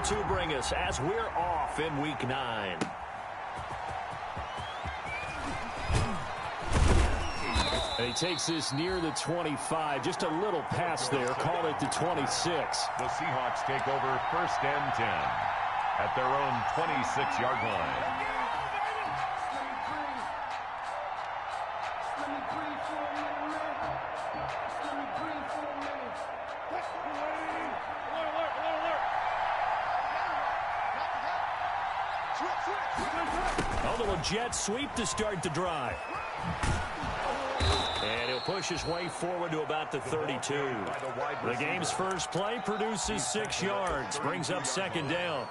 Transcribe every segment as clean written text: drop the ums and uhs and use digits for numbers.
to bring us as we're off in Week 9. And he takes this near the 25. Just a little pass there. Call it the 26. The Seahawks take over 1st and 10 at their own 26-yard line. A little jet sweep to start the drive. And he'll push his way forward to about the 32. The game's first play produces 6 yards. Brings up 2nd down.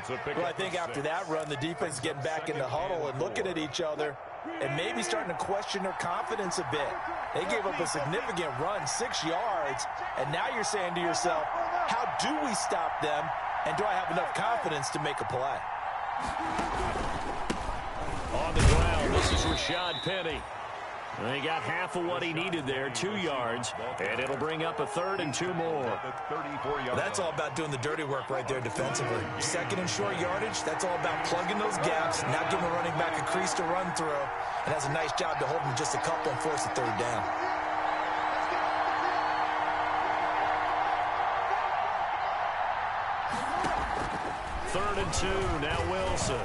Well, I think after that run, the defense is getting back in the huddle and looking at each other and maybe starting to question their confidence a bit. They gave up a significant run, 6 yards, and now you're saying to yourself, how do we stop them, and do I have enough confidence to make a play? On the ground, this is Rashad Penny. He got half of what he needed there, 2 yards, and it'll bring up a 3rd and 2 more. That's all about doing the dirty work right there defensively. 2nd and short yardage, that's all about plugging those gaps, not giving the running back a crease to run through, and has a nice job to hold him just a couple and force a 3rd down. Third and 2, now Wilson.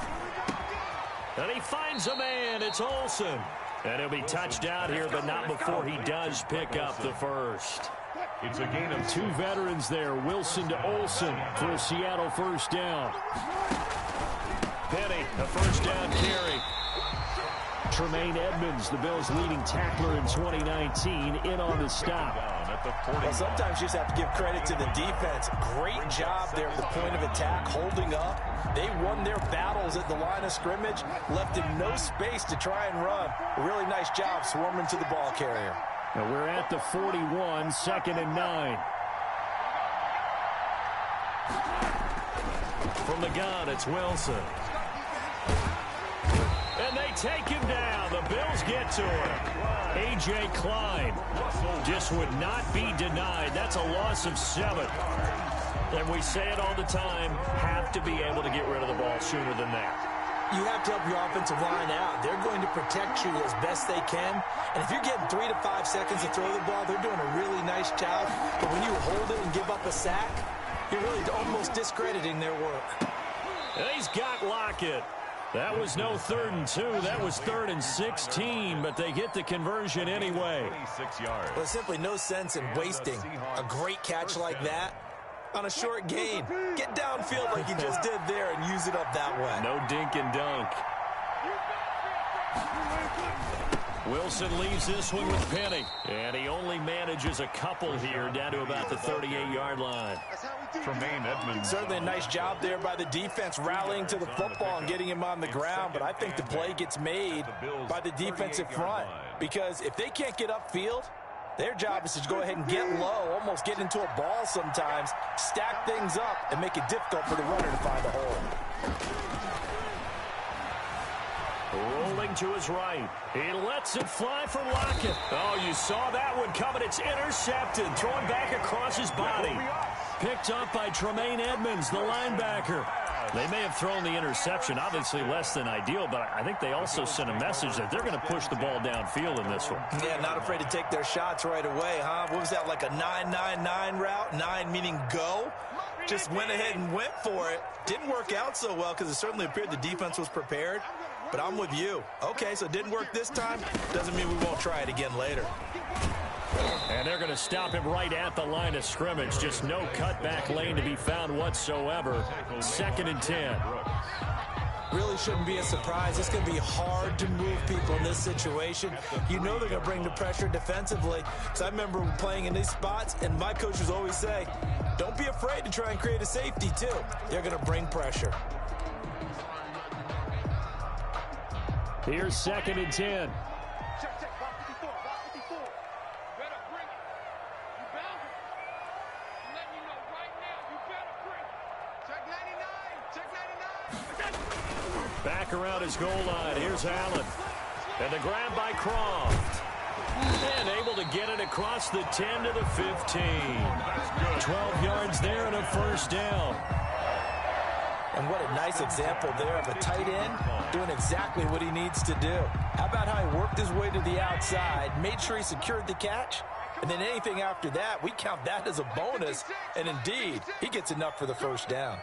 And he finds a man, it's Olsen. And he'll be touched out here, but not before he does pick up the first. It's a gain of 2 veterans there, Wilson to Olsen for a Seattle 1st down. Penny, a 1st down carry. Tremaine Edmonds, the Bills' leading tackler in 2019, in on the stop. Well, sometimes you just have to give credit to the defense. Great job there at the point of attack, holding up. They won their battles at the line of scrimmage, left him no space to try and run. A really nice job swarming to the ball carrier. Now we're at the 41, 2nd and 9. From the gun, it's Wilson. And they take him down. The Bills get to him. A.J. Klein just would not be denied. That's a loss of 7. And we say it all the time, have to be able to get rid of the ball sooner than that. You have to help your offensive line out. They're going to protect you as best they can. And if you're getting 3 to 5 seconds to throw the ball, they're doing a really nice job. But when you hold it and give up a sack, you're really almost discrediting their work. And he's got Lockett. That was no 3rd and 2. That was 3rd and 16, but they get the conversion anyway. 26 yards. There's simply no sense in wasting a great catch like that on a short gain. Get downfield like you just did there and use it up that way. No dink and dunk. Wilson leaves this one with Penny. And he only manages a couple here down to about the 38-yard line. Tremaine Edmonds. Certainly a nice job there by the defense rallying to the football and getting him on the ground. But I think the play gets made by the defensive front. Because if they can't get upfield, their job is to go ahead and get low, almost get into a ball sometimes, stack things up, and make it difficult for the runner to find a hole. Rolling to his right. He lets it fly for Lockett. Oh, you saw that one coming. It's intercepted. Thrown back across his body. Picked up by Tremaine Edmonds, the linebacker. They may have thrown the interception, obviously less than ideal, but I think they also sent a message that they're going to push the ball downfield in this one. Yeah, not afraid to take their shots right away, huh? What was that, like a 9-9-9 route? 9 meaning go? Just went ahead and went for it. Didn't work out so well because it certainly appeared the defense was prepared. But I'm with you. Okay, so it didn't work this time. Doesn't mean we won't try it again later. And they're going to stop him right at the line of scrimmage. Just no cutback lane to be found whatsoever. 2nd and 10. Really shouldn't be a surprise. It's going to be hard to move people in this situation. You know they're going to bring the pressure defensively. Because I remember playing in these spots, and my coaches always say, don't be afraid to try and create a safety, too. They're going to bring pressure. Here's 2nd and 10. Back around his goal line. Here's Allen. And the grab by Croft. And able to get it across the 10 to the 15. 12 yards there and a 1st down. And what a nice example there of a tight end doing exactly what he needs to do. How about how he worked his way to the outside, made sure he secured the catch, and then anything after that, we count that as a bonus. And indeed, he gets enough for the first down.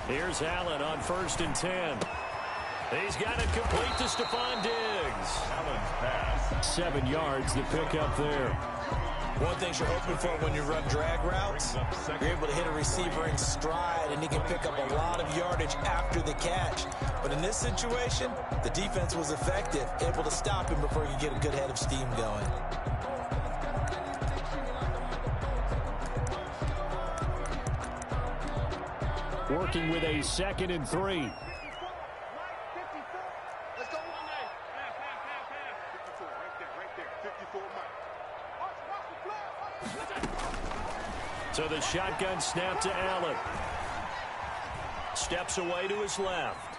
Here's Allen on 1st and 10. He's got it complete to Stephon Diggs. Allen's pass. 7 yards to pick up there. One thing you're hoping for when you run drag routes, you're able to hit a receiver in stride, and he can pick up a lot of yardage after the catch. But in this situation, the defense was effective, able to stop him before he could get a good head of steam going. Working with a 2nd and 3. So the shotgun snap to Allen. Steps away to his left.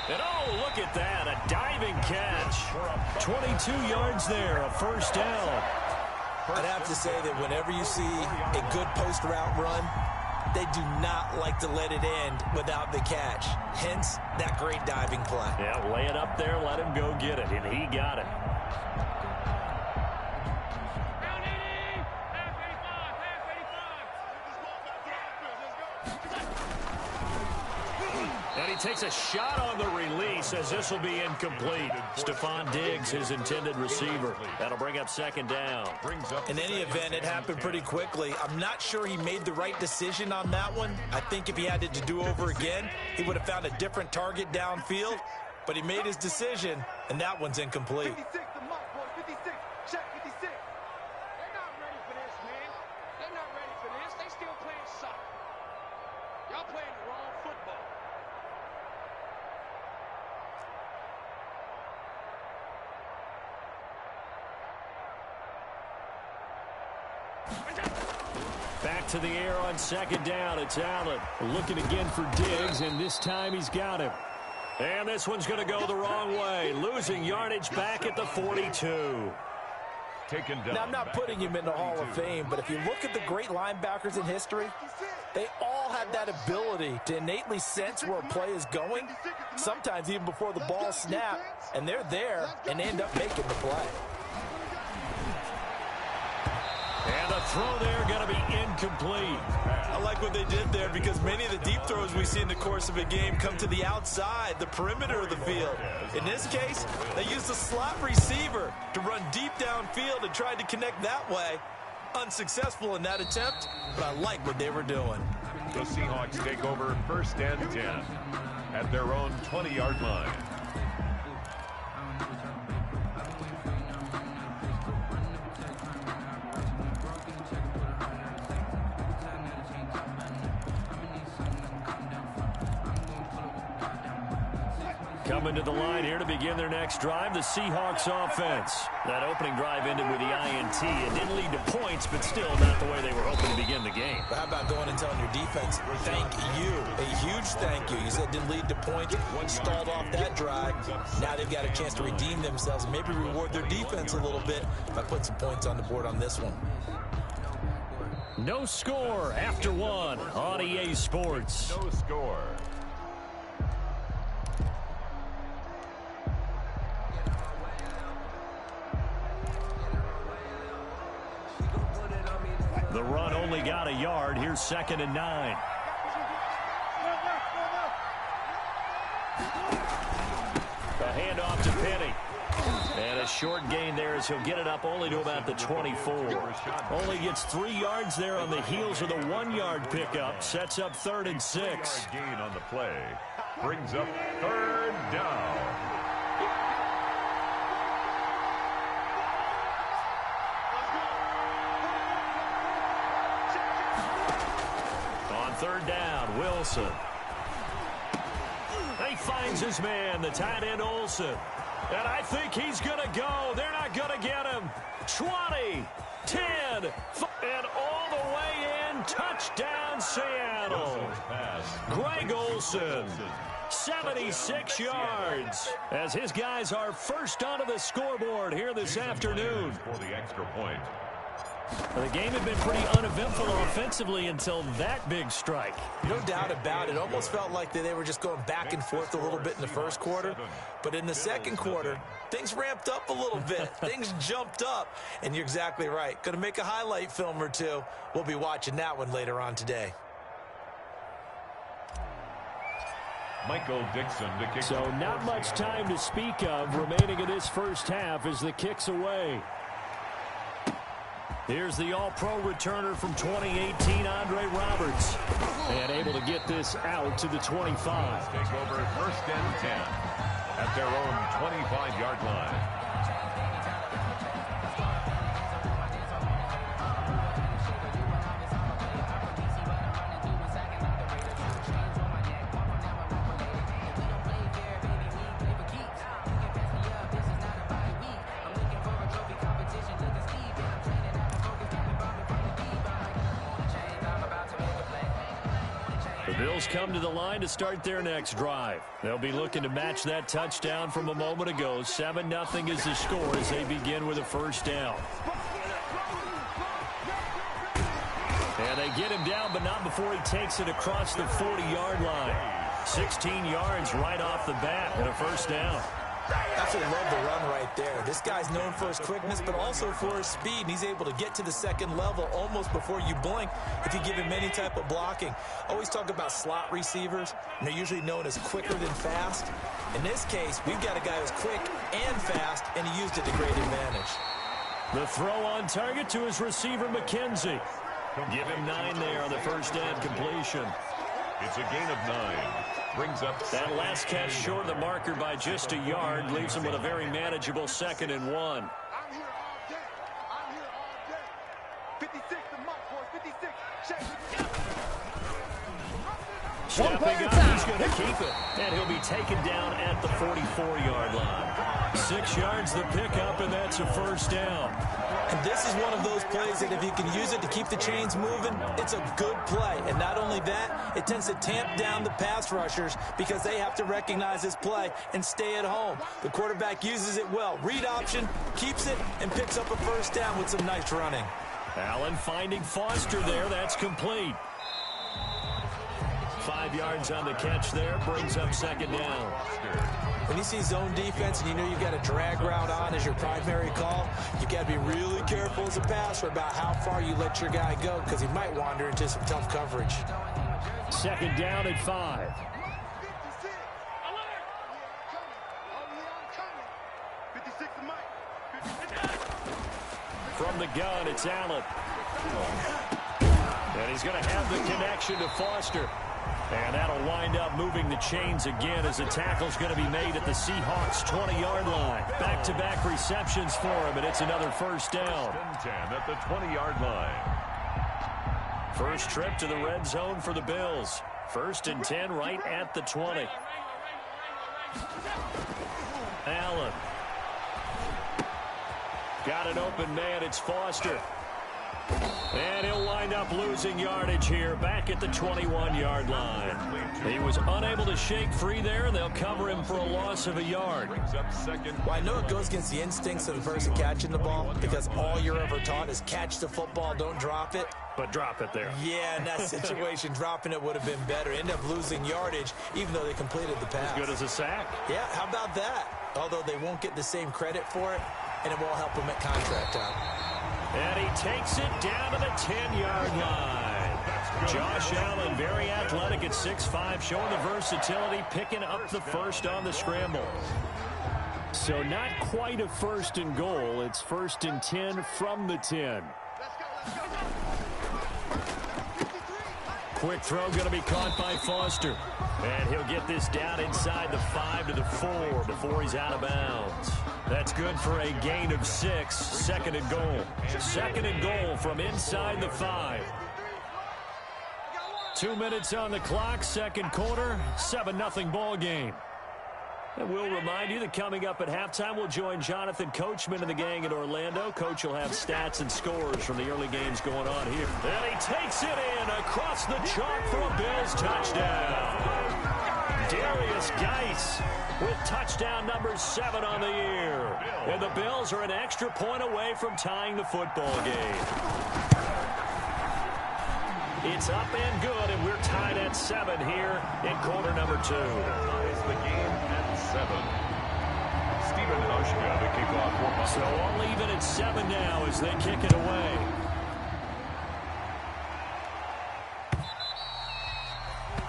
And oh, look at that, a diving catch. 22 yards there, a first down. I'd have to say that whenever you see a good post route run, they do not like to let it end without the catch. Hence, that great diving play. Yeah, lay it up there, let him go get it, and he got it. And he takes a shot on the release as this will be incomplete. Stephon Diggs, his intended receiver. That'll bring up 2nd down. In any event, it happened pretty quickly. I'm not sure he made the right decision on that one. I think if he had it to do over again, he would have found a different target downfield. But he made his decision, and that one's incomplete. 56, the mark, boy. 56. Check 56. They're not ready for this, man. They're not ready for this. They still playing soccer. Y'all playing the wrong football. Back to the air on 2nd down. It's Allen looking again for Diggs, and this time he's got him. And this one's going to go the wrong way, losing yardage back at the 42. Taken down. Now, I'm not putting him in the Hall of Fame, but if you look at the great linebackers in history, they all have that ability to innately sense where a play is going, sometimes even before the ball snaps, and they're there and end up making the play. And the throw there going to be incomplete. I like what they did there because many of the deep throws we see in the course of a game come to the outside, the perimeter of the field. In this case, they used a slot receiver to run deep downfield and tried to connect that way. Unsuccessful in that attempt, but I like what they were doing. The Seahawks take over 1st and 10 at their own 20-yard line. Coming to the line here to begin their next drive, the Seahawks offense. That opening drive ended with the INT. It didn't lead to points, but still not the way they were hoping to begin the game. But how about going and telling your defense, thank you, a huge thank you. You said it didn't lead to points, stalled off that drive. Now they've got a chance to redeem themselves and maybe reward their defense a little bit by putting some points on the board on this one. No score after one on EA Sports. No score. The run only got a yard. Here's 2nd and 9. A handoff to Penny. And a short gain there as he'll get it up only to about the 24. Only gets 3 yards there on the heels of the 1-yard pickup. Sets up 3rd and 6. Gain on the play. Brings up 3rd down. On 3rd down, Wilson. He finds his man, the tight end Olsen. And I think he's going to go. They're not going to get him. 20, 10, and all the way in. Touchdown, Seattle. Greg Olsen. 76 yards as his guys are first onto the scoreboard here this afternoon. For the extra point. Well, the game had been pretty uneventful offensively until that big strike. No doubt about it. It almost felt like they were just going back and forth a little bit in the first quarter. But in the second quarter, things ramped up a little bit. Things jumped up. And you're exactly right. Going to make a highlight film or two. We'll be watching that one later on today. Michael Dixon to kick. So not much time to speak of remaining in this first half as the kick's away. Here's the all-pro returner from 2018, Andre Roberts. And able to get this out to the 25. Take over first and 10 at their own 25-yard line. Bills come to the line to start their next drive. They'll be looking to match that touchdown from a moment ago. 7-0 is the score as they begin with a first down. And they get him down, but not before he takes it across the 40-yard line. 16 yards right off the bat and a first down. Absolutely love the run right there. This guy's known for his quickness, but also for his speed. And he's able to get to the second level almost before you blink if you give him any type of blocking. Always talk about slot receivers, and they're usually known as quicker than fast. In this case, we've got a guy who's quick and fast, and he used it to great advantage. The throw on target to his receiver, McKenzie. Give him 9 there on the first down completion. It's a gain of 9. Brings up that last catch short of the marker by just a yard, leaves him with a very manageable 2nd and 1. I'm here all day. I'm here all day. 56 the mark, boys. 56. Check. Stepping up, he's going to keep it. And he'll be taken down at the 44-yard line. 6 yards the pickup, and that's a first down. And this is one of those plays that if you can use it to keep the chains moving, it's a good play. And not only that, it tends to tamp down the pass rushers because they have to recognize this play and stay at home. The quarterback uses it well. Read option, keeps it, and picks up a first down with some nice running. Allen finding Foster there. That's complete. 5 yards on the catch there. Brings up 2nd down. When you see zone defense and you know you've got a drag route on as your primary call, you've got to be really careful as a passer about how far you let your guy go because he might wander into some tough coverage. 2nd down at 5. From the gun, it's Allen. And he's going to have the connection to Foster. And that'll wind up moving the chains again as the tackle's going to be made at the Seahawks' 20-yard line. Back-to-back receptions for him, and it's another first down. 10 at the 20-yard line. First trip to the red zone for the Bills. 1st and 10 right at the 20. Allen. Got an open man. It's Foster. And he'll wind up losing yardage here back at the 21-yard line. He was unable to shake free there, and they'll cover him for a loss of a yard. Well, I know it goes against the instincts of the person catching the ball because all you're ever taught is catch the football, don't drop it. But drop it there. Yeah, in that situation, dropping it would have been better. End up losing yardage, even though they completed the pass. As good as a sack. Yeah, how about that? Although they won't get the same credit for it, and it won't help them at contract time. And he takes it down to the 10-yard line. Josh Allen, very athletic at 6'5", showing the versatility, picking up the first on the scramble. So not quite a 1st and goal. It's 1st and 10 from the 10. Quick throw going to be caught by Foster. And he'll get this down inside the 5 to the 4 before he's out of bounds. That's good for a gain of 6. 2nd and goal. 2nd and goal from inside the 5. 2 minutes on the clock, 2nd quarter, 7-0 ball game. And we'll remind you that coming up at halftime, we'll join Jonathan Coachman and the gang in Orlando. Coach will have stats and scores from the early games going on here. And he takes it in across the chalk for a Bills touchdown. Vikes with touchdown number 7 on the year. And the Bills are an extra point away from tying the football game. It's up and good, and we're tied at 7 here in quarter number 2. Ties the game at 7. Stephen Hushka, the kickoff. So only even at 7 now as they kick it away.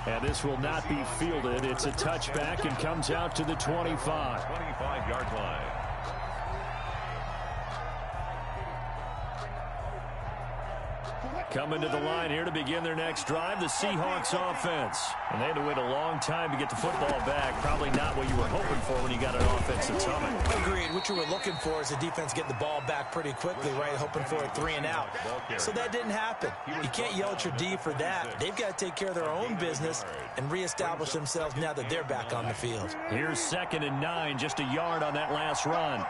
And this will not be fielded. It's a touchback and comes out to the 25. 25-yard line. Coming to the line here to begin their next drive, the Seahawks offense. And they had to wait a long time to get the football back. Probably not what you were hoping for when you got an offensive time. Agreed. What you were looking for is the defense getting the ball back pretty quickly, right? Hoping for a 3 and out. So that didn't happen. You can't yell at your D for that. They've got to take care of their own business and reestablish themselves now that they're back on the field. Here's 2nd and 9, just a yard on that last run.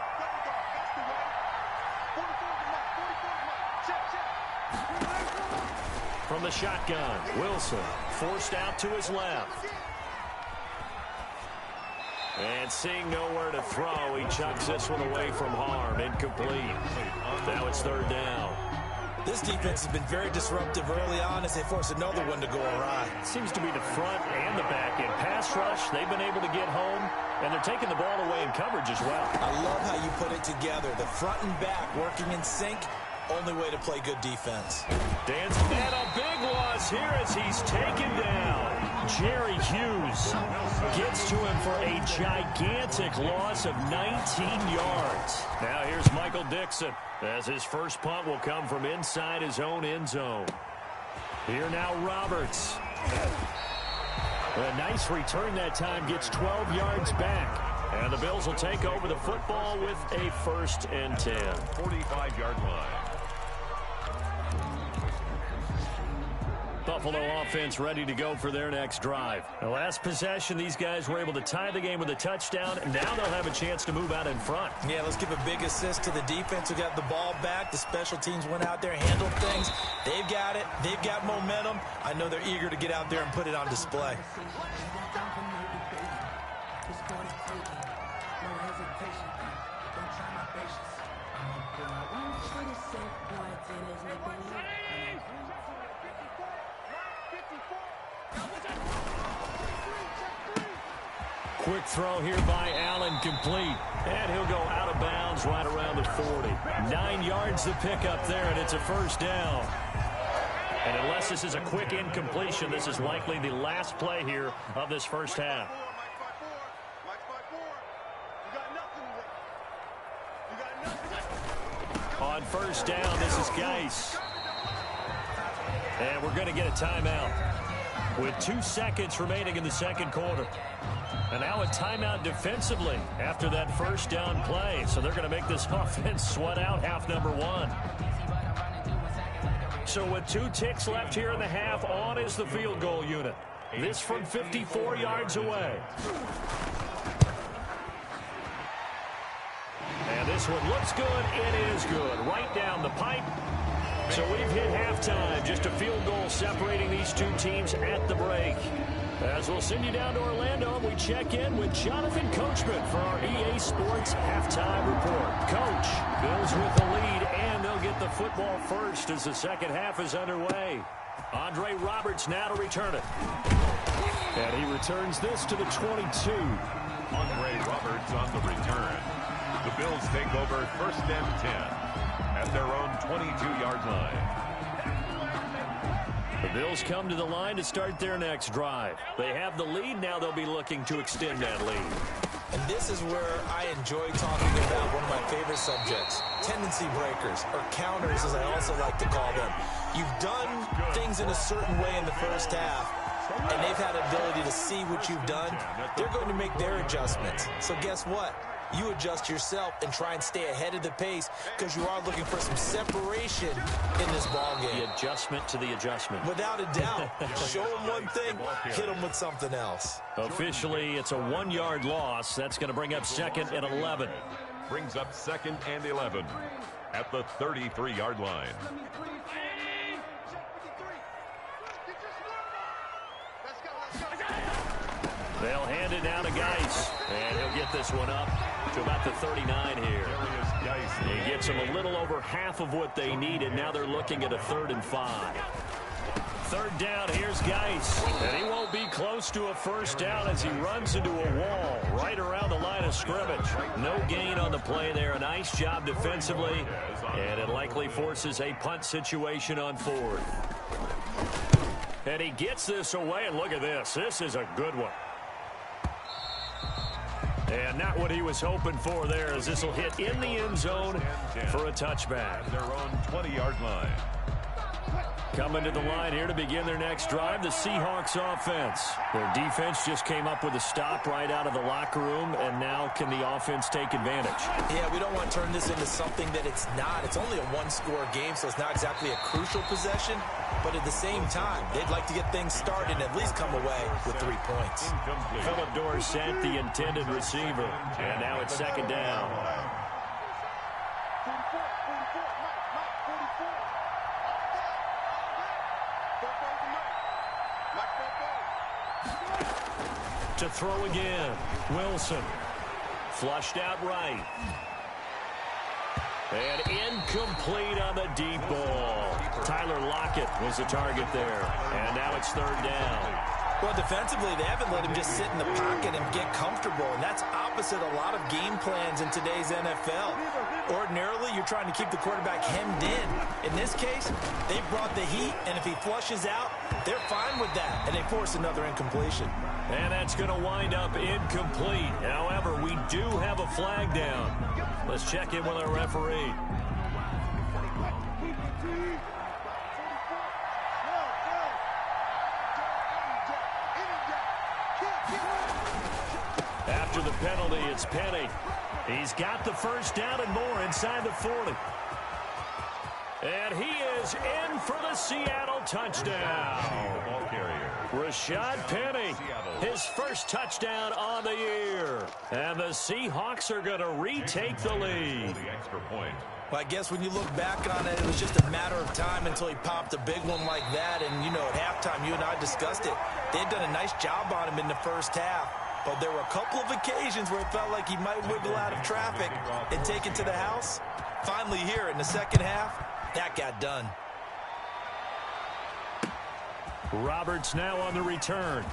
From the shotgun, Wilson forced out to his left. And seeing nowhere to throw, he chucks this one away from harm. Incomplete. Now it's 3rd down. This defense has been very disruptive early on as they force another one to go awry. Seems to be the front and the back end. Pass rush, they've been able to get home, and they're taking the ball away in coverage as well. I love how you put it together. The front and back working in sync. Only way to play good defense. And a big loss here as he's taken down. Jerry Hughes gets to him for a gigantic loss of 19 yards. Now here's Michael Dixon as his first punt will come from inside his own end zone. Here now Roberts. A nice return that time, gets 12 yards back. And the Bills will take over the football with a 1st and 10. 45-yard line. Buffalo offense ready to go for their next drive. The last possession, these guys were able to tie the game with a touchdown, and now they'll have a chance to move out in front. Yeah, let's give a big assist to the defense who got the ball back. The special teams went out there, handled things. They've got it. They've got momentum. I know they're eager to get out there and put it on display. Quick throw here by Allen, complete. And he'll go out of bounds right around the 40. 9 yards to pick up there, and it's a 1st down. And unless this is a quick incompletion, this is likely the last play here of this first half. On 1st down, this is Vikes. And we're going to get a timeout with 2 seconds remaining in the 2nd quarter. And now a timeout defensively after that 1st down play. So they're going to make this offense sweat out half number 1. So with 2 ticks left here in the half, on is the field goal unit. This from 54 yards away. And this one looks good. It is good. Right down the pipe. So we've hit halftime. Just a field goal separating these 2 teams at the break. As we'll send you down to Orlando, and we check in with Jonathan Coachman for our EA Sports Halftime Report. Coach, Bills with the lead, and they'll get the football first as the 2nd half is underway. Andre Roberts now to return it. And he returns this to the 22. Andre Roberts on the return. The Bills take over 1st and 10 at their own 22-yard line. The Bills come to the line to start their next drive. They have the lead. Now they'll be looking to extend that lead. And this is where I enjoy talking about one of my favorite subjects, tendency breakers, or counters as I also like to call them. You've done things in a certain way in the first half, and they've had ability to see what you've done. They're going to make their adjustments. So guess what? You adjust yourself and try and stay ahead of the pace because you are looking for some separation in this ball game. The adjustment to the adjustment. Without a doubt. Show them one thing, hit them with something else. Officially, it's a 1-yard loss. That's going to bring up 2nd and 11. Brings up 2nd and 11 at the 33-yard line. They'll hand it down to Geis, and he'll get this one up to about the 39 here. He gets them a little over half of what they needed. Now they're looking at a 3rd and 5. 3rd down, here's Geis, and he won't be close to a first down as he runs into a wall right around the line of scrimmage. No gain on the play there. A nice job defensively, and it likely forces a punt situation on 4th. And he gets this away, and look at this. This is a good one. And not what he was hoping for there, as this will hit in the end zone for a touchback. Their own 20-yard line. Coming to the line here to begin their next drive, the Seahawks offense. Their defense just came up with a stop right out of the locker room, and now can the offense take advantage? Yeah, we don't want to turn this into something that it's not. It's only a one-score game, so it's not exactly a crucial possession. But at the same time, they'd like to get things started and at least come away with 3 points. Phillip Dorsett, the intended receiver. And now it's 2nd down. To throw again. Wilson. Flushed out right. And incomplete on the deep ball. Tyler Lockett was the target there. And now it's 3rd down. Well, defensively, they haven't let him just sit in the pocket and get comfortable, and that's opposite a lot of game plans in today's NFL. Ordinarily, you're trying to keep the quarterback hemmed in. In this case, they brought the heat, and if he flushes out, they're fine with that, and they force another incompletion. And that's going to wind up incomplete. However, we do have a flag down. Let's check in with our referee. After the penalty, it's Penny. He's got the first down and more inside the 40. And he is in for the Seattle touchdown. Rashad Penny, his first touchdown on the year. And the Seahawks are going to retake the lead. Well, I guess when you look back on it, it was just a matter of time until he popped a big one like that. And, you know, at halftime, you and I discussed it. They had done a nice job on him in the first half. But there were a couple of occasions where it felt like he might wiggle out of traffic and take it to the house. Finally here in the second half, that got done. Roberts now on the return.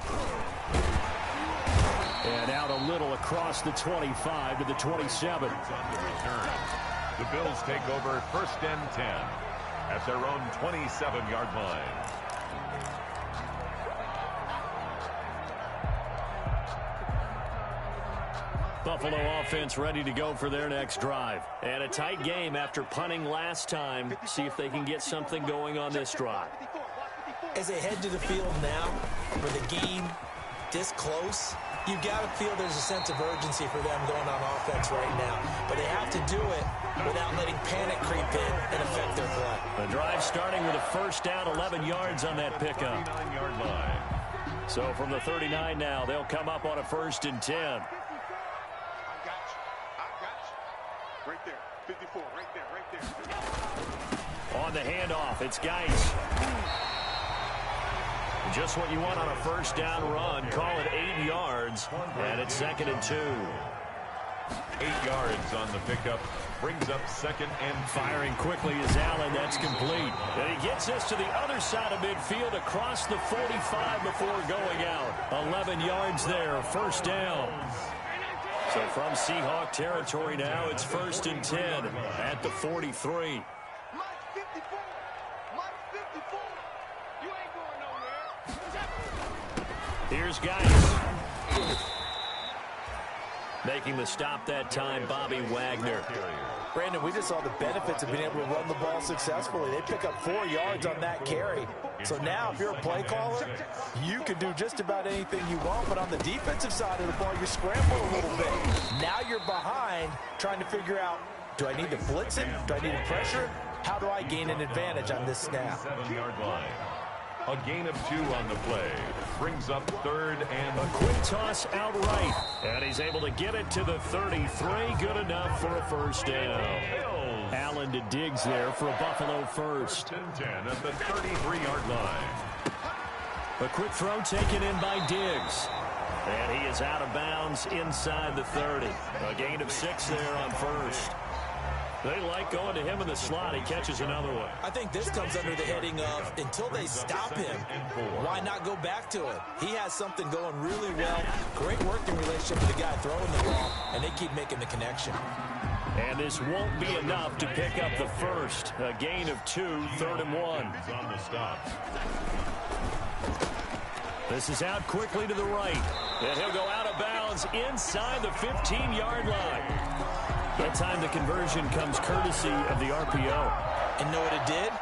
And out a little across the 25 to the 27. The Bills take over 1st and 10 at their own 27-yard line. Buffalo offense ready to go for their next drive. And a tight game after punting last time. See if they can get something going on this drive. As they head to the field now, with the game this close, you've got to feel there's a sense of urgency for them going on offense right now. But they have to do it without letting panic creep in and affect their play. The drive starting with a first down, 11 yards on that pickup. 39-yard line. So from the 39 now, they'll come up on a 1st and 10. Right there, 54, right there. On the handoff, it's Geis. Just what you want on a first down run. Call it 8 yards, and it's 2nd and 2. 8 yards on the pickup. Brings up 2nd and 2. Firing quickly is Allen. That's complete. And he gets this to the other side of midfield across the 45 before going out. 11 yards there, first down. So from Seahawk territory now, it's 1st and 10 at the 43. Mike 54. Mike 54. You ain't going nowhere. Here's Geis. Making the stop that time, Bobby Wagner. Brandon, we just saw the benefits of being able to run the ball successfully. They pick up 4 yards on that carry. So now, if you're a play caller, you can do just about anything you want. But on the defensive side of the ball, you scramble a little bit. Now you're behind, trying to figure out, do I need to blitz him? Do I need to pressure him? How do I gain an advantage on this snap? 7-yard line. A gain of 2 on the play. Brings up 3rd and a quick toss outright. And he's able to get it to the 33. Good enough for a first down. Allen to Diggs there for a Buffalo first. 10 at the 33-yard line. A quick throw taken in by Diggs. And he is out of bounds inside the 30. A gain of 6 there on first. They like going to him in the slot. He catches another one. I think this comes under the heading of until they stop him, why not go back to it? He has something going really well. Great working relationship with the guy throwing the ball, and they keep making the connection. And this won't be enough to pick up the first. A gain of 2, 3rd and 1. On the stop. This is out quickly to the right. And he'll go out of bounds inside the 15-yard line. That time the conversion comes courtesy of the RPO. And know what it did?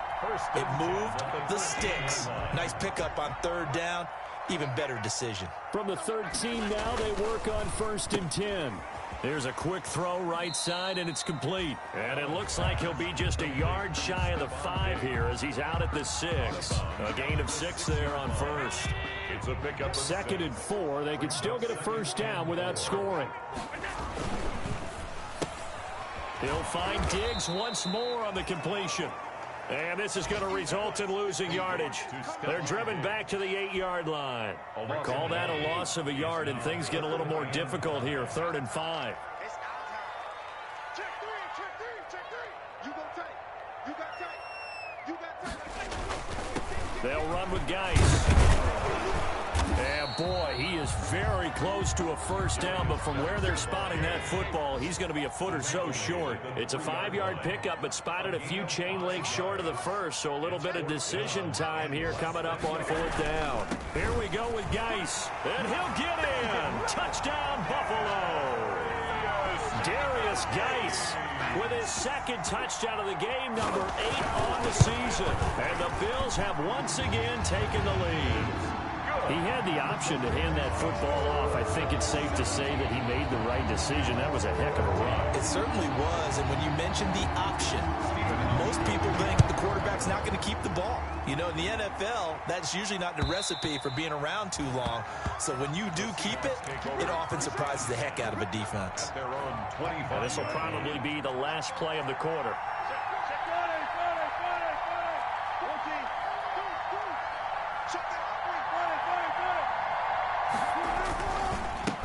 It moved the sticks. Nice pickup on 3rd down. Even better decision. From the 13 now, they work on 1st and 10. There's a quick throw right side, and it's complete. And it looks like he'll be just a yard shy of the 5 here as he's out at the 6. A gain of 6 there on first. It's a pickup. 2nd and 4. They could still get a first down without scoring. He'll find Diggs once more on the completion. And this is going to result in losing yardage. They're driven back to the 8-yard line. Call that a loss of a yard, and things get a little more difficult here. 3rd and 5. Check three. You go tight. You got tight. You got tight. They'll run with Vikes. And boy, he is very close to a first down, but from where they're spotting that football, he's going to be a foot or so short. It's a 5-yard pickup, but spotted a few chain links short of the first, so a little bit of decision time here coming up on 4th down. Here we go with Vikes, and he'll get in. Touchdown, Buffalo. Darius Vikes with his 2nd touchdown of the game, number 8 on the season. And the Bills have once again taken the lead. He had the option to hand that football off. I think it's safe to say that he made the right decision. That was a heck of a run. It certainly was, and when you mentioned the option, most people think the quarterback's not going to keep the ball. You know, in the NFL, that's usually not the recipe for being around too long. So when you do keep it, it often surprises the heck out of a defense. And this will probably be the last play of the quarter.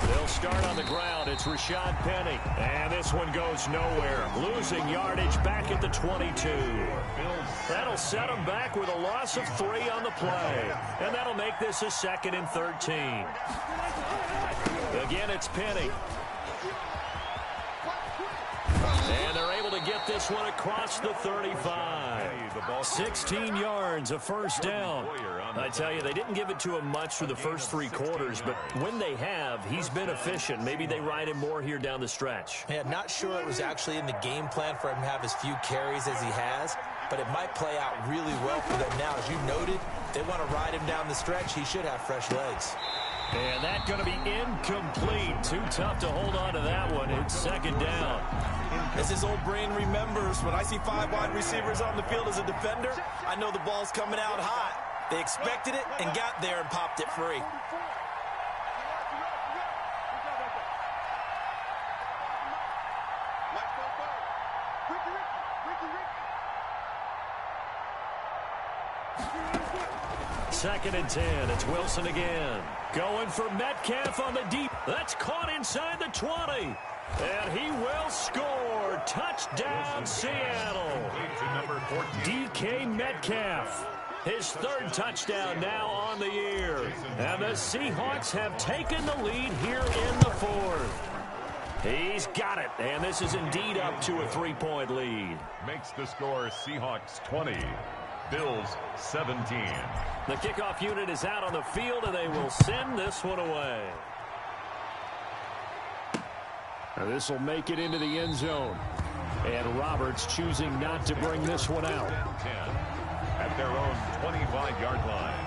They'll start on the ground. It's Rashad Penny. And this one goes nowhere. Losing yardage back at the 22. That'll set them back with a loss of 3 on the play. And that'll make this a 2nd and 13. Again, it's Penny. And they're able to get this one across the 35. 16 yards, a first down. I tell you, they didn't give it to him much through the first 3 quarters, but when they have, he's been efficient. Maybe they ride him more here down the stretch. Yeah, not sure it was actually in the game plan for him to have as few carries as he has, but it might play out really well for them now. As you noted, they want to ride him down the stretch. He should have fresh legs. And that's going to be incomplete. Too tough to hold on to that one. It's 2nd down. As his old brain remembers, when I see 5 wide receivers on the field as a defender, I know the ball's coming out hot. They expected it and got there and popped it free. Second and 10. It's Wilson again. Going for Metcalf on the deep. That's caught inside the 20. And he will score. Touchdown, Seattle. DK Metcalf. His 3rd touchdown now on the year. And the Seahawks have taken the lead here in the 4th. He's got it. And this is indeed up to a 3-point lead. Makes the score Seahawks 20. Bills 17. The kickoff unit is out on the field, and they will send this one away. This will make it into the end zone. And Roberts choosing not to bring this one out. 10 at their own 25-yard line.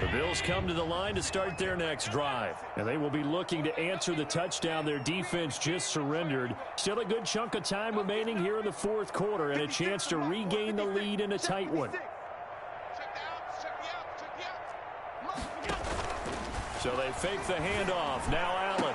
The Bills come to the line to start their next drive. And they will be looking to answer the touchdown their defense just surrendered. Still a good chunk of time remaining here in the 4th quarter and a chance to regain the lead in a tight one. So they fake the handoff. Now Allen.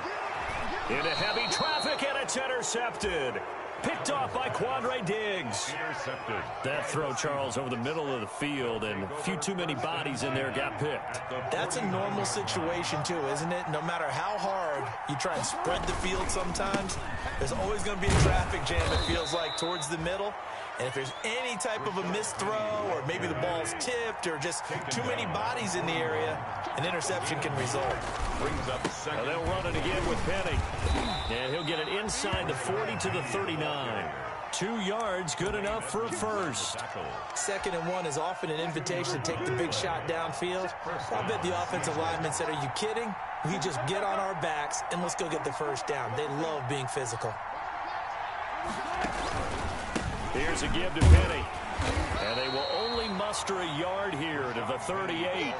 Into heavy traffic, and it's intercepted. Picked off by Quandre Diggs. Intercepted. That throw, Charles, over the middle of the field, and a few too many bodies in there got picked. That's a normal situation, too, isn't it? No matter how hard you try and spread the field sometimes, there's always going to be a traffic jam, it feels like, towards the middle. And if there's any type of a missed throw or maybe the ball's tipped or just too many bodies in the area, an interception can result. Brings up second. Now they'll run it again with Penny. And he'll get it inside the 40 to the 39. 2 yards, good enough for a first. 2nd and 1 is often an invitation to take the big shot downfield. I bet the offensive lineman said, "Are you kidding? We just get on our backs and let's go get the first down." They love being physical. Here's a give to Penny. And they will only muster a yard here to the 38.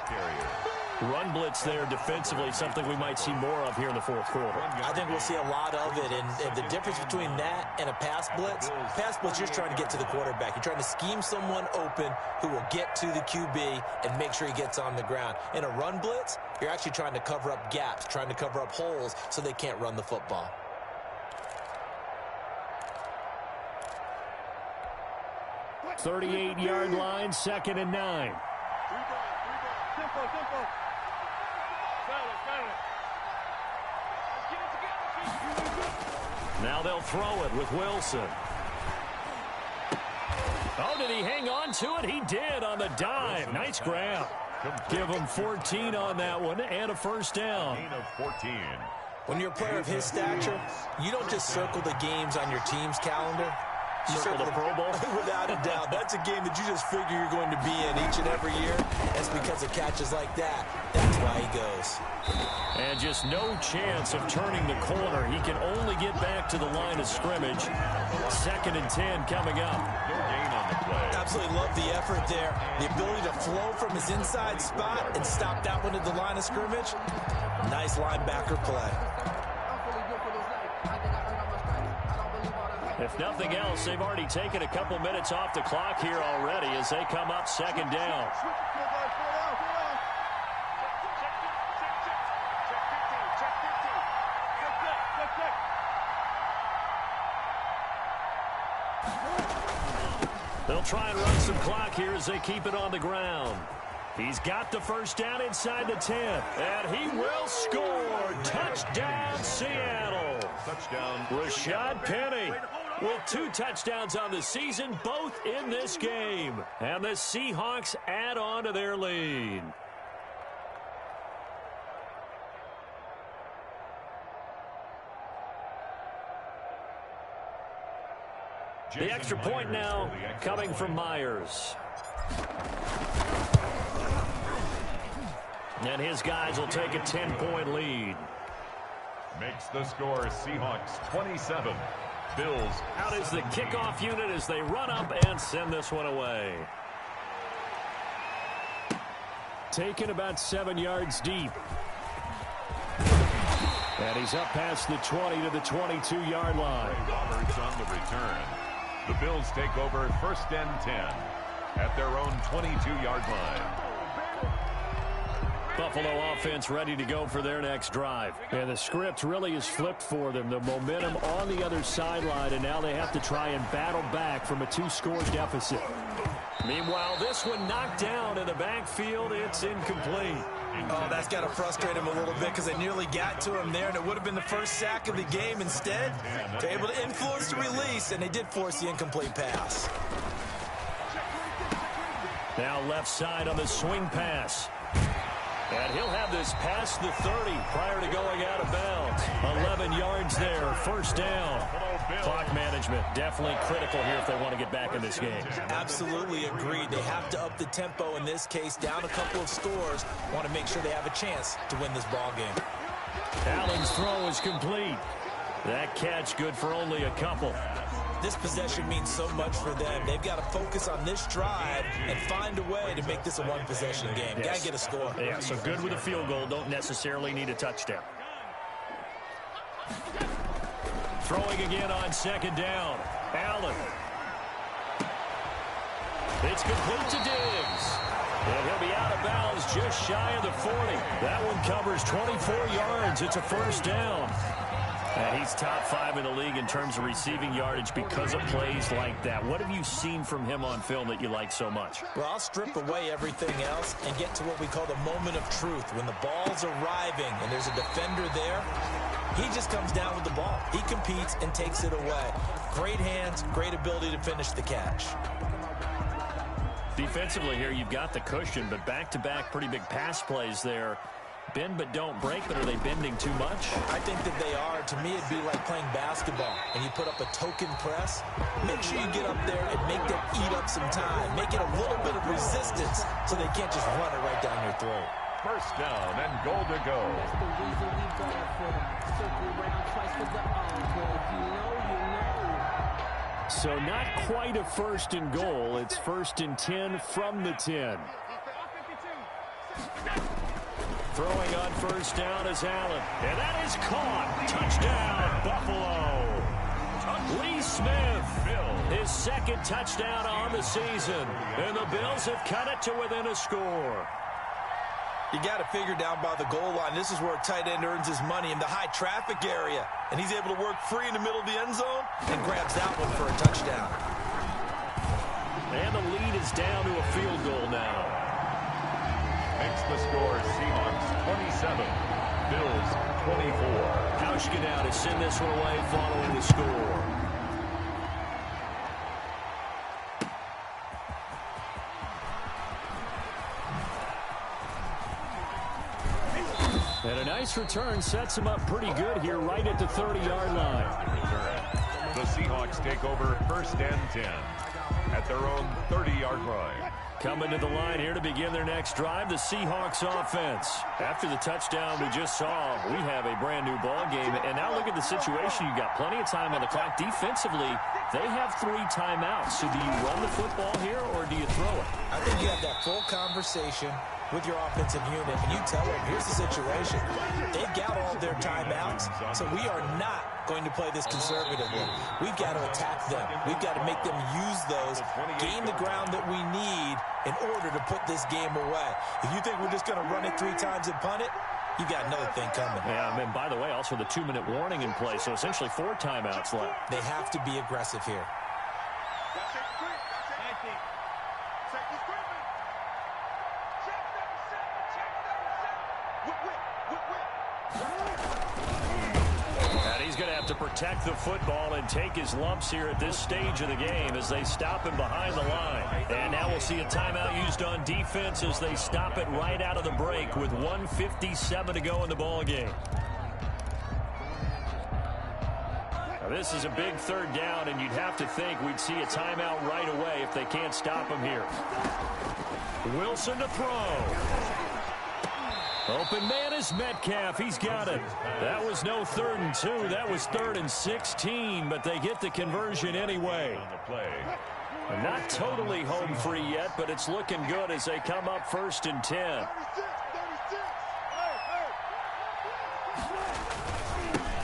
Run blitz there defensively, something we might see more of here in the fourth quarter. I think we'll see a lot of it, and the difference between that and a pass blitz, you're just trying to get to the quarterback. You're trying to scheme someone open who will get to the QB and make sure he gets on the ground. In a run blitz, you're actually trying to cover up gaps, trying to cover up holes so they can't run the football. 38-yard line, 2nd and 9. Now they'll throw it with Wilson. Oh, did he hang on to it? He did on the dive. Nice grab. Give him 14 on that one and a first down. Of 14. When you're a player of his stature, you don't just circle the games on your team's calendar. You Circle the Pro Bowl? Without a doubt. That's a game that you just figure you're going to be in each and every year. That's because of catches like that. That's why he goes. And just no chance of turning the corner. He can only get back to the line of scrimmage. 2nd and 10 coming up. No gain on the play. Absolutely love the effort there. The ability to flow from his inside spot and stop that one at the line of scrimmage. Nice linebacker play. If nothing else, they've already taken a couple minutes off the clock here already as they come up 2nd down. They'll try and run some clock here as they keep it on the ground. He's got the first down inside the 10. And he will score. Touchdown, Seattle. Touchdown. Rashad Penny with 2 touchdowns on the season, both in this game. And the Seahawks add on to their lead. The extra point now coming from Myers. And his guys will take a 10-point lead. Makes the score Seahawks 27. Bills. Out is the kickoff unit as they run up and send this one away. Taken about 7 yards deep. And he's up past the 20 to the 22-yard line. Roberts on the return. The Bills take over 1st and 10 at their own 22-yard line. Buffalo offense ready to go for their next drive. And the script really is flipped for them. The momentum on the other sideline, and now they have to try and battle back from a 2-score deficit. Meanwhile, this one knocked down in the backfield. It's incomplete. Oh, that's got to frustrate him a little bit because they nearly got to him there, and it would have been the first sack of the game. Instead, they're able to influence the release, and they did force the incomplete pass. Now left side on the swing pass. And he'll have this past the 30 prior to going out of bounds. 11 yards there, 1st down. Clock management definitely critical here if they want to get back in this game. Absolutely agreed. They have to up the tempo in this case, down a couple of scores. Want to make sure they have a chance to win this ball game. Allen's throw is complete. That catch good for only a couple. This possession means so much for them. They've got to focus on this drive and find a way to make this a one-possession game. Yes. Got to get a score. Yeah, so good with a field goal. Don't necessarily need a touchdown. Throwing again on 2nd down. Allen. It's complete to Diggs. And he'll be out of bounds just shy of the 40. That one covers 24 yards. It's a 1st down. And he's top 5 in the league in terms of receiving yardage because of plays like that. What have you seen from him on film that you like so much? Well, I'll strip away everything else and get to what we call the moment of truth. When the ball's arriving and there's a defender there, he just comes down with the ball. He competes and takes it away. Great hands, great ability to finish the catch. Defensively here, you've got the cushion, but back-to-back pretty big pass plays there. Bend but don't break, but are they bending too much? I think that they are. To me, it'd be like playing basketball, and you put up a token press. Make sure you get up there and make them eat up some time. Make it a little bit of resistance so they can't just run it right down your throat. First down and goal to go. That's the reason we go for them. Circle around twice for the encore. If you know, you know. So not quite a first and goal. It's first and 10 from the 10. Throwing on first down is Allen. And that is caught. Touchdown, Buffalo. Lee Smith, his second touchdown on the season. And the Bills have cut it to within a score. You got to figure down by the goal line. This is where a tight end earns his money in the high traffic area. And he's able to work free in the middle of the end zone and grabs that one for a touchdown. And the lead is down to a field goal now. Makes the score Seahawks 27, Bills 24. Hauschka now to send this one away following the score. And a nice return sets him up pretty good here right at the 30-yard line. The Seahawks take over first and 10 at their own 30-yard line. Coming to the line here to begin their next drive, the Seahawks offense. After the touchdown we just saw, we have a brand new ball game. And now look at the situation. You've got plenty of time on the clock. Defensively, they have 3 timeouts. So do you run the football here or do you throw it? I think you have that full conversation with your offensive unit, and you tell them, here's the situation. They've got all their timeouts, so we are not going to play this conservatively. We've got to attack them. We've got to make them use those, gain the ground that we need in order to put this game away. If you think we're just going to run it 3 times and punt it, you got another thing coming. Yeah, and by the way, also the 2-minute warning in play, so essentially 4 timeouts left. They have to be aggressive here. To protect the football and take his lumps here at this stage of the game as they stop him behind the line. And now we'll see a timeout used on defense as they stop it right out of the break with 1:57 to go in the ball game. Now this is a big 3rd down, and you'd have to think we'd see a timeout right away if they can't stop him here. Wilson to throw. Open man is Metcalf. He's got it. That was no 3rd and 2. That was 3rd and 16, but they get the conversion anyway. Not totally home free yet, but it's looking good as they come up 1st and 10.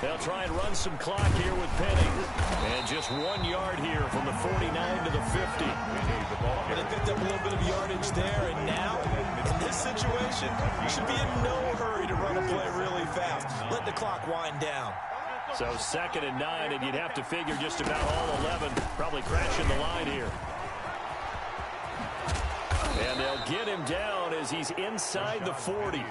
They'll try and run some clock here with Penny. And just 1 yard here from the 49 to the 50. But they picked up a little bit of yardage there, and now, in this situation, you should be in no hurry to run a play really fast. Let the clock wind down. So 2nd and 9, and you'd have to figure just about all 11 probably crashing the line here. And they'll get him down as he's inside the 40.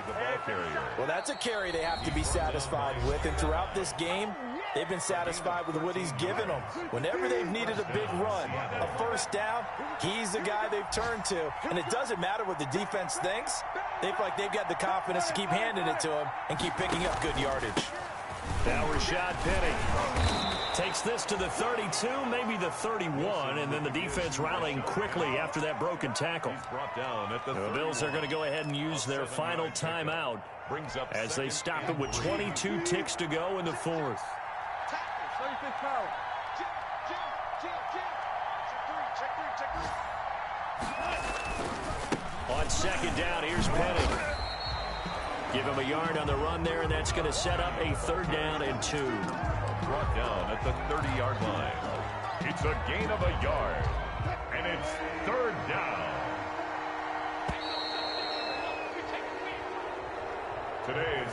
Well, that's a carry they have to be satisfied with. And throughout this game, they've been satisfied with what he's given them. Whenever they've needed a big run, a 1st down, he's the guy they've turned to. And it doesn't matter what the defense thinks. They feel like they've got the confidence to keep handing it to him and keep picking up good yardage. Now Rashad Penny takes this to the 32, maybe the 31, and then the defense rallying quickly after that broken tackle. The Bills are going to go ahead and use their final timeout as they stop it with 22 ticks to go in the 4th. On 2nd down, here's Penny. Give him a yard on the run there, and that's going to set up a 3rd down and 2. Brought down at the 30-yard line. It's a gain of a yard, and it's 3rd down.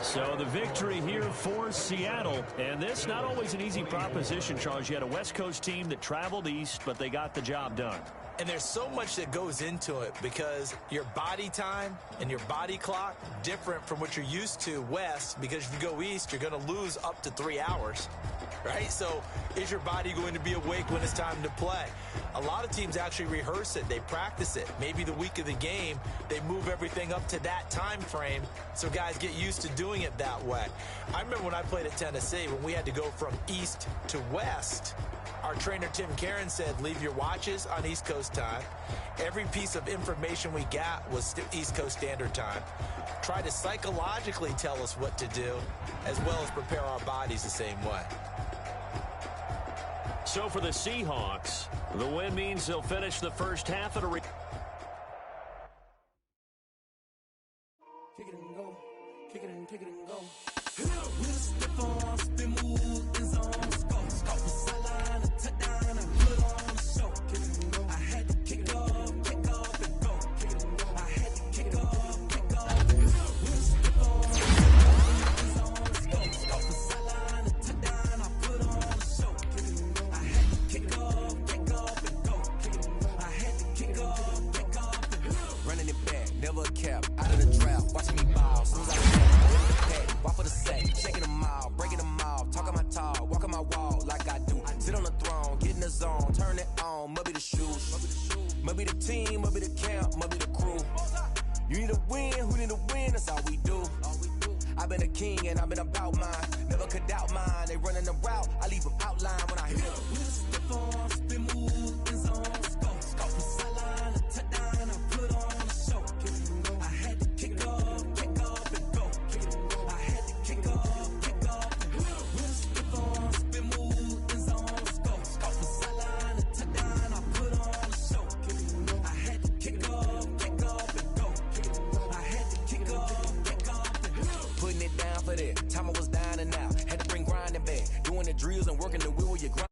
So the victory here for Seattle. And this not always an easy proposition, Charles. You had a West Coast team that traveled east, but they got the job done. And there's so much that goes into it because your body time and your body clock different from what you're used to west, because if you go east, you're going to lose up to 3 hours, right? So is your body going to be awake when it's time to play? A lot of teams actually rehearse it. They practice it. Maybe the week of the game, they move everything up to that time frame so guys get used to doing it that way. I remember when I played at Tennessee, when we had to go from east to west, our trainer, Tim Karen, said, leave your watches on East Coast time. Every piece of information we got was East Coast Standard Time. Try to psychologically tell us what to do, as well as prepare our bodies the same way. So for the Seahawks, the win means they'll finish the first half at a... Kick it and go. Kick it and go. With a stiff arm, spin move, in zone, scope. Scope the sideline, a touchdown, I put on the show. Kick it and go. I had to kick off and go. Kick it and go. I had to kick off and go. With a stiff arm, in zone, scope. Scope the sideline, a touchdown, I put on the show. Kick it and go. I had to kick off and go. Kick it and go. I had to kick off and go. Running it back, never cap, out of the draft, watching me ball, soon as I pack, walk for the sack, shaking them all, breaking them all, talking my talk, walking my wall like I do, sit on the throne, get in the zone, turn it on, maybe the shoes, maybe the team, maybe the camp, maybe the crew, you need a win, who need a win, that's all we do, I've been a king and I've been about mine, never could doubt mine, they running the route, I leave them outline when I hit them. With a stiff arm, spin move, in zone, scope, scope the sideline, a touchdown, I put on the show. Kick it and go. I had to kick off and go. Kick it and go. I had to kick off and go. With a stiff arm, spin move, in zone, scope, scope the sideline, a touchdown, I put on the show. Kick it and go. I had to kick off and go. Kick it and go. I had to kick off and go. Putting it down for that, time I was down and out, had to bring grinding back, doing the drills and working the wheel, you grind.